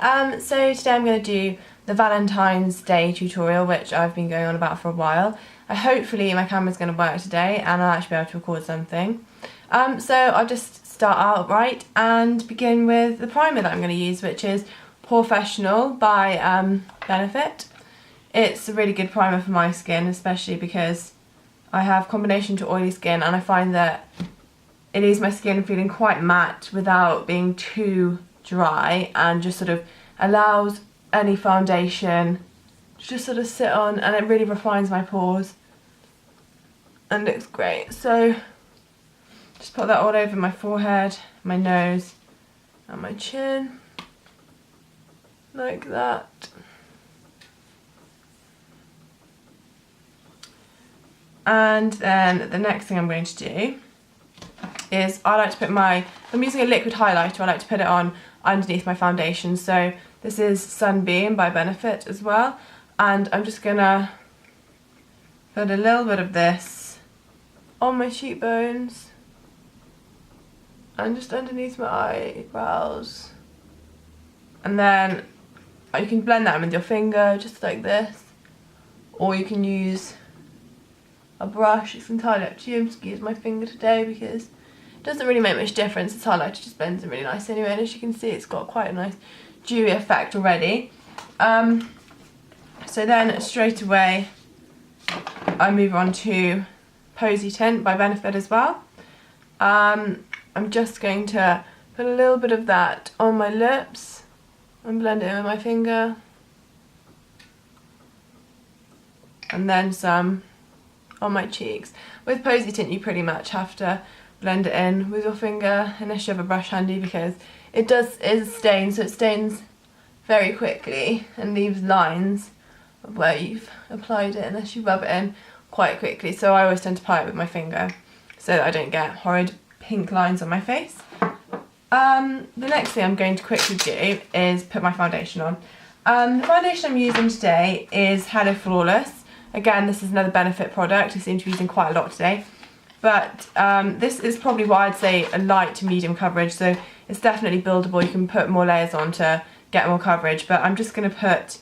So today I'm going to do the Valentine's Day tutorial, which I've been going on about for a while. Hopefully my camera's going to work today and I'll actually be able to record something. So I'll just start out right and begin with the primer that I'm going to use, which is Professional by Benefit. It's a really good primer for my skin, especially because I have combination to oily skin, and I find that it leaves my skin feeling quite matte without being too dry, and just sort of allows any foundation to just sort of sit on, and it really refines my pores and looks great. So just put that all over my forehead, my nose and my chin, like that. And then the next thing I'm going to do is I like to put I'm using a liquid highlighter, I like to put it on underneath my foundation. So this is Sunbeam by Benefit as well, and I'm just gonna put a little bit of this on my cheekbones and just underneath my eyebrows, and then you can blend that in with your finger just like this, or you can use a brush. It's entirely up to you. I'm just going to use my finger today because it doesn't really make much difference. This highlighter just blends in really nice anyway, and as you can see it's got quite a nice dewy effect already. So then straight away I move on to Posy Tint by Benefit as well. I'm just going to put a little bit of that on my lips and blend it in with my finger, and then some on my cheeks. With Posy Tint you pretty much have to blend it in with your finger unless you have a brush handy, because it is a stain, so it stains very quickly and leaves lines of where you've applied it unless you rub it in quite quickly. So I always tend to apply it with my finger so that I don't get horrid pink lines on my face. The next thing I'm going to quickly do is put my foundation on. The foundation I'm using today is Hello Flawless. Again, this is another Benefit product. I seem to be using quite a lot today. But this is probably what I'd say a light to medium coverage, so it's definitely buildable. You can put more layers on to get more coverage, but I'm just going to put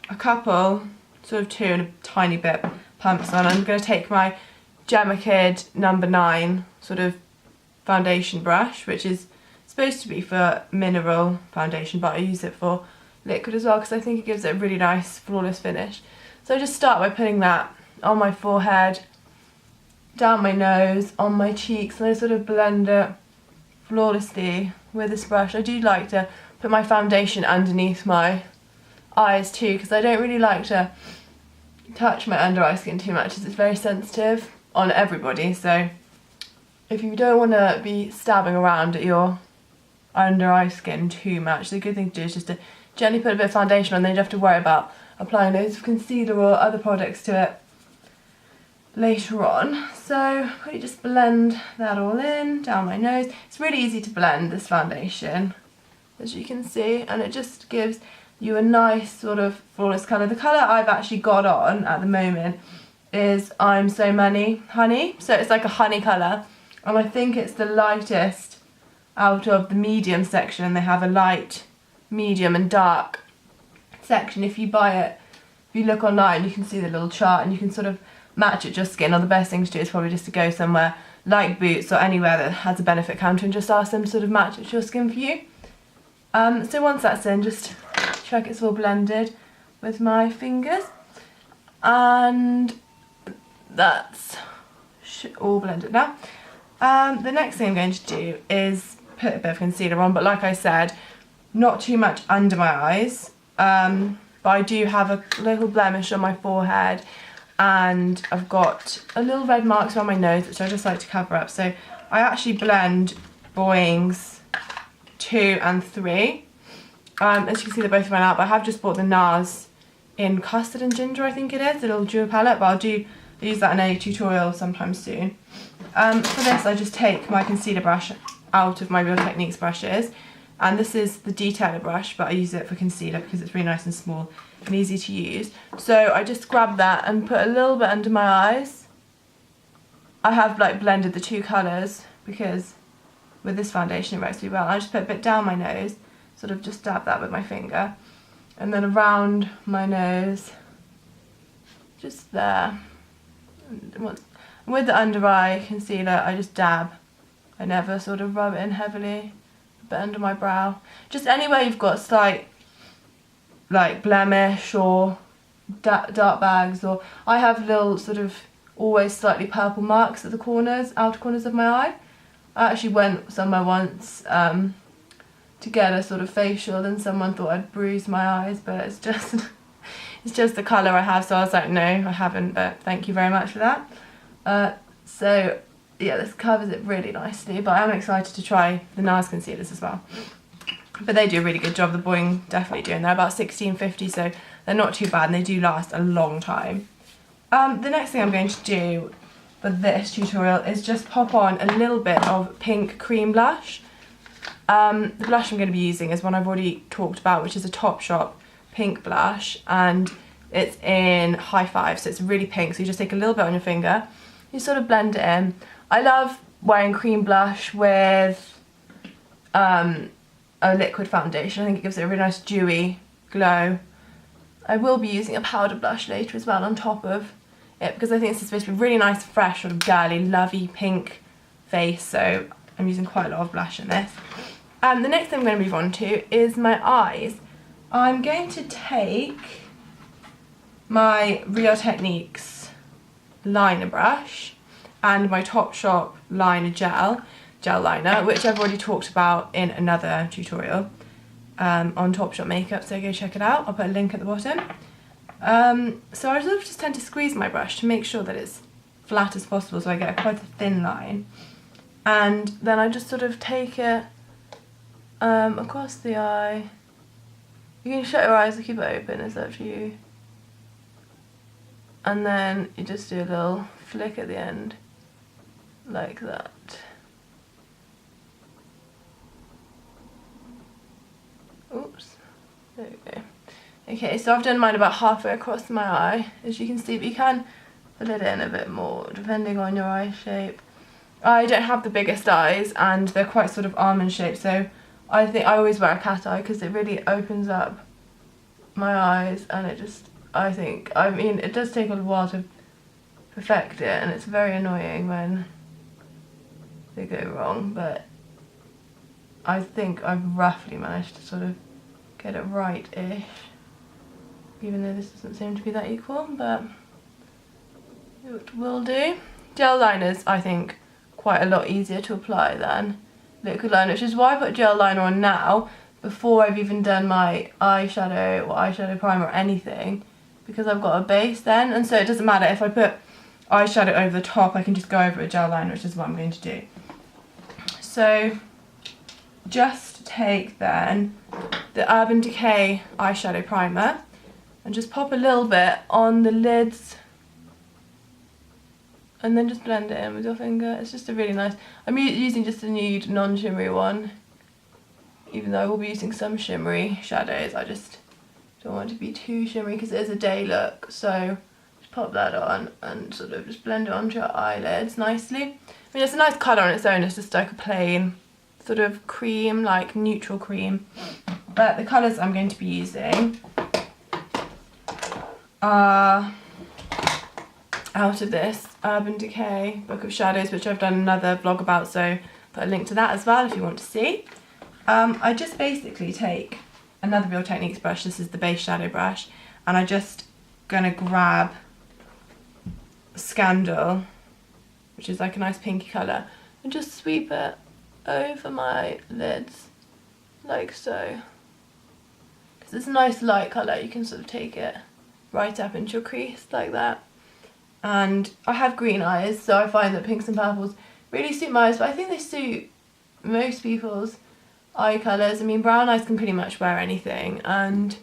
a couple, sort of two and a tiny bit pumps on. I'm going to take my Gemma Kid No. 9 sort of foundation brush, which is supposed to be for mineral foundation, but I use it for liquid as well because I think it gives it a really nice flawless finish. So I just start by putting that on my forehead, down my nose, on my cheeks, and I sort of blend it flawlessly with this brush. I do like to put my foundation underneath my eyes too, because I don't really like to touch my under eye skin too much, as it's very sensitive on everybody. So if you don't want to be stabbing around at your under eye skin too much, the good thing to do is just to gently put a bit of foundation on, then you don't have to worry about applying loads of concealer or other products to it later on. So I just blend that all in down my nose. It's really easy to blend this foundation, as you can see, and it just gives you a nice sort of flawless colour. The colour I've actually got on at the moment is I'm So Money Honey, so it's like a honey colour, and I think it's the lightest out of the medium section. They have a light, medium and dark section. If you buy it, if you look online, you can see the little chart and you can sort of match it to your skin. Or the best thing to do is probably just to go somewhere like Boots or anywhere that has a Benefit counter and just ask them to sort of match it to your skin for you. So once that's in, just check it's all blended with my fingers, and that's all blended now. The next thing I'm going to do is put a bit of concealer on, but like I said, not too much under my eyes. But I do have a little blemish on my forehead, and I've got a little red marks around my nose, which I just like to cover up. So I actually blend Boying's 2 and 3. As you can see, they're both run out, but I have just bought the NARS in Custard and Ginger, I think it is, the little duo palette, but I'll use that in a tutorial sometime soon. For this, I just take my concealer brush out of my Real Techniques brushes, and this is the detailer brush, but I use it for concealer because it's really nice and small and easy to use. So I just grab that and put a little bit under my eyes. I have like blended the two colours because with this foundation it works really well. I just put a bit down my nose sort of just dab that with my finger. And then around my nose, just there. And with the under eye concealer, I just dab. I never sort of rub it in heavily, but under my brow. Just anywhere you've got slight, like, blemish or dark bags, or I have little sort of always slightly purple marks at the corners, outer corners of my eye. I actually went somewhere once to get a sort of facial, and someone thought I'd bruised my eyes, but it's just it's just the colour I have, so I was like, no, I haven't, but thank you very much for that. So yeah, this covers it really nicely, but I'm excited to try the NARS concealers as well. But they do a really good job, the Boing definitely do, and they're about £16.50, so they're not too bad, and they do last a long time. The next thing I'm going to do for this tutorial is just pop on a little bit of pink cream blush. The blush I'm going to be using is one I've already talked about, which is a Topshop pink blush, and it's in High 5, so it's really pink. So you just take a little bit on your finger, you sort of blend it in. I love wearing cream blush with a liquid foundation. I think it gives it a really nice dewy glow. I will be using a powder blush later as well on top of it, because I think this is supposed to be really nice, fresh, sort of girly, lovey pink face, so I'm using quite a lot of blush in this. The next thing I'm going to move on to is my eyes. I'm going to take my Real Techniques liner brush and my Topshop liner gel liner, which I've already talked about in another tutorial on Topshop makeup, so go check it out. I'll put a link at the bottom. So I sort of just tend to squeeze my brush to make sure that it's flat as possible, so I get quite a thin line. And then I just sort of take it across the eye. You can shut your eyes or keep it open, it's up to you. And then you just do a little flick at the end, like that. Oops, there we go. Okay, so I've done mine about halfway across my eye, as you can see, but you can fill it in a bit more, depending on your eye shape. I don't have the biggest eyes, and they're quite sort of almond shaped, so I think I always wear a cat eye, because it really opens up my eyes, and it just, I mean, it does take a little while to perfect it, and it's very annoying when they go wrong, but I think I've roughly managed to sort of get it right-ish, even though this doesn't seem to be that equal, but it will do. Gel liners, I think, quite a lot easier to apply than liquid liner, which is why I put gel liner on now, before I've even done my eyeshadow or eyeshadow primer or anything, because I've got a base then, and so it doesn't matter if I put eyeshadow over the top, I can just go over a gel liner, which is what I'm going to do. So just take then the Urban Decay eyeshadow primer and just pop a little bit on the lids, and then just blend it in with your finger. It's just a really nice, I'm using just a nude non-shimmery one, even though I will be using some shimmery shadows. I just don't want it to be too shimmery because it is a day look, so just pop that on and sort of just blend it onto your eyelids nicely. I mean, it's a nice colour on its own, it's just like a plain sort of cream, like neutral cream. But the colours I'm going to be using are out of this Urban Decay Book of Shadows, which I've done another vlog about, so put a link to that as well if you want to see. I just basically take another Real Techniques brush, this is the base shadow brush, and I'm just going to grab Scandal, which is like a nice pinky colour, and just sweep it over my lids, like so. Because it's a nice light colour, you can sort of take it right up into your crease, like that. And I have green eyes, so I find that pinks and purples really suit my eyes, but I think they suit most people's eye colours. I mean, brown eyes can pretty much wear anything, and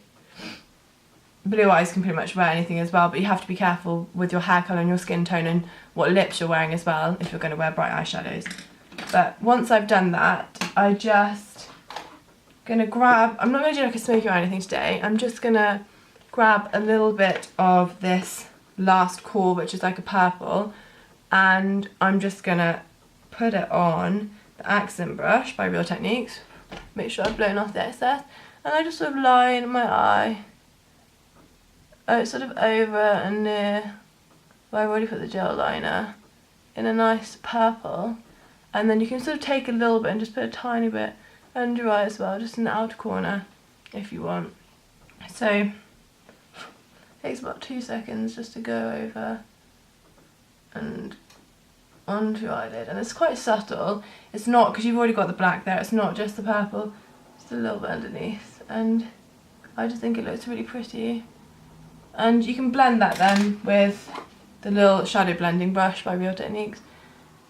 blue eyes can pretty much wear anything as well, but you have to be careful with your hair colour and your skin tone and what lips you're wearing as well if you're going to wear bright eyeshadows. But once I've done that, I just going to grab, I'm not going to do like a smoky or anything today, I'm just going to grab a little bit of this Last Call, which is like a purple, and I'm just going to put it on the accent brush by Real Techniques, make sure I've blown off the excess. And I just sort of line my eye sort of over and near where I've already put the gel liner in a nice purple. And then you can sort of take a little bit and just put a tiny bit under your eye as well, just in the outer corner if you want. So it takes about 2 seconds just to go over and onto your eyelid, and it's quite subtle. It's not, because you've already got the black there, it's not just the purple, just a little bit underneath, and I just think it looks really pretty. And you can blend that then with the little shadow blending brush by Real Techniques,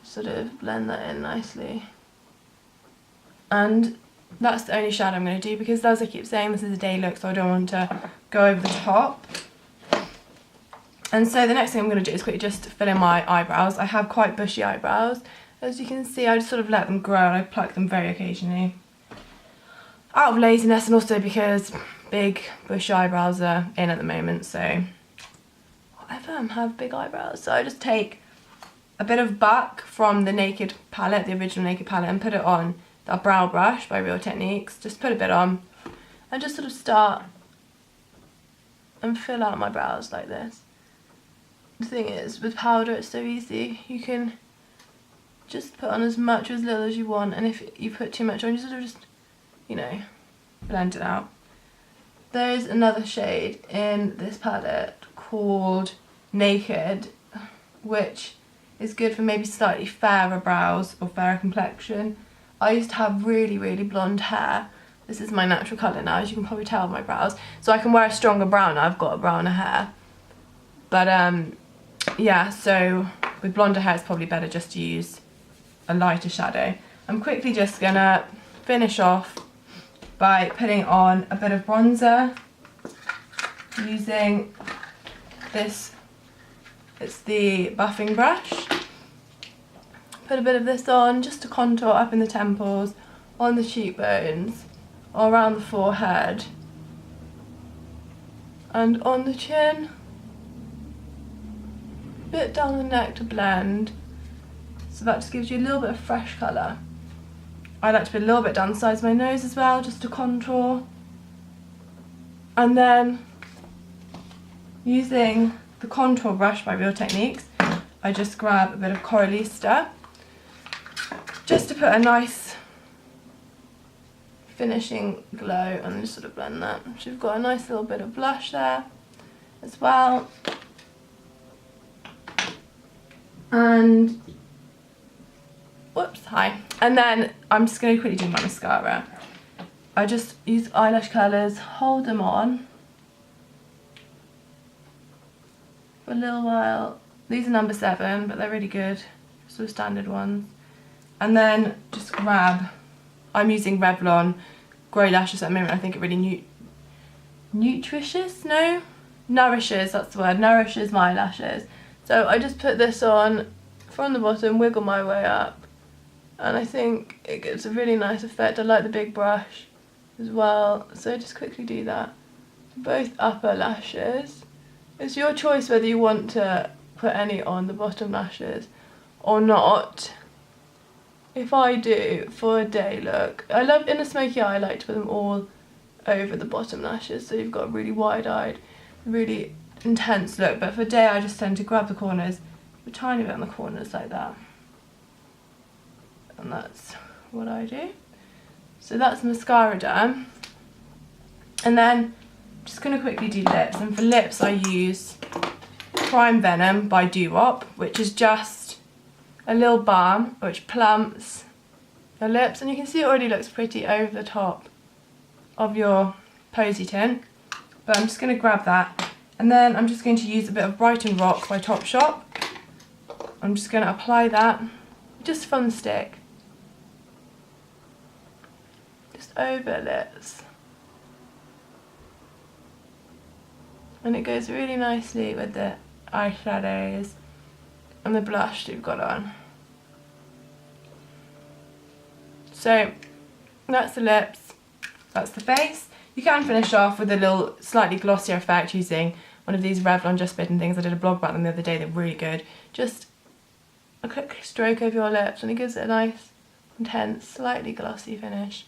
sort of blend that in nicely. And that's the only shadow I'm going to do, because as I keep saying, this is a day look, so I don't want to go over the top. And so the next thing I'm going to do is quickly just fill in my eyebrows. I have quite bushy eyebrows. As you can see, I just sort of let them grow and I pluck them very occasionally. Out of laziness, and also because big bushy eyebrows are in at the moment, so whatever, I have big eyebrows. So I just take a bit of Buck from the Naked palette, the original Naked palette, and put it on the brow brush by Real Techniques. Just put a bit on and just sort of start and fill out my brows like this. The thing is, with powder it's so easy. You can just put on as much or as little as you want, and if you put too much on, you sort of just, you know, blend it out. There's another shade in this palette called Naked, which is good for maybe slightly fairer brows or fairer complexion. I used to have really, really blonde hair. This is my natural colour now, as you can probably tell with my brows. So I can wear a stronger brown now, I've got a browner hair. But yeah, so with blonder hair it's probably better just to use a lighter shadow. I'm quickly just gonna finish off by putting on a bit of bronzer using this, it's the buffing brush. Put a bit of this on just to contour up in the temples, on the cheekbones, or around the forehead, and on the chin. Bit down the neck to blend, so that just gives you a little bit of fresh colour. I like to put a little bit down the sides of my nose as well, just to contour. And then using the contour brush by Real Techniques, I just grab a bit of Coralista just to put a nice finishing glow, and just sort of blend that. So you've got a nice little bit of blush there as well. And whoops, hi. And then I'm just going to quickly do my mascara. I just use eyelash curlers, hold them on for a little while. These are number 7, but they're really good, sort of standard ones. And then just grab, I'm using Revlon Grey Lashes at the moment. I think it really nourishes, that's the word, nourishes my lashes. So I just put this on from the bottom, wiggle my way up, and I think it gives a really nice effect. I like the big brush as well, so just quickly do that. Both upper lashes. It's your choice whether you want to put any on the bottom lashes or not. If I do for a day look, I love in a smoky eye, I like to put them all over the bottom lashes, so you've got a really wide-eyed, really intense look. But for day I just tend to grab the corners, a tiny bit on the corners like that, and that's what I do. So that's mascara done, and then I'm just going to quickly do lips. And for lips I use Prime Venom by Doo Wop, which is just a little balm which plumps your lips, and you can see it already looks pretty over the top of your Posy tint. But I'm just going to grab that, and then I'm just going to use a bit of Brighton Rock by Topshop. I'm just going to apply that just from the stick, just over lips, and it goes really nicely with the eyeshadows and the blush that you've got on. So that's the lips, that's the face. You can finish off with a little slightly glossier effect using one of these Revlon Just Bitten things. I did a blog about them the other day, they're really good. Just a quick stroke over your lips and it gives it a nice, intense, slightly glossy finish.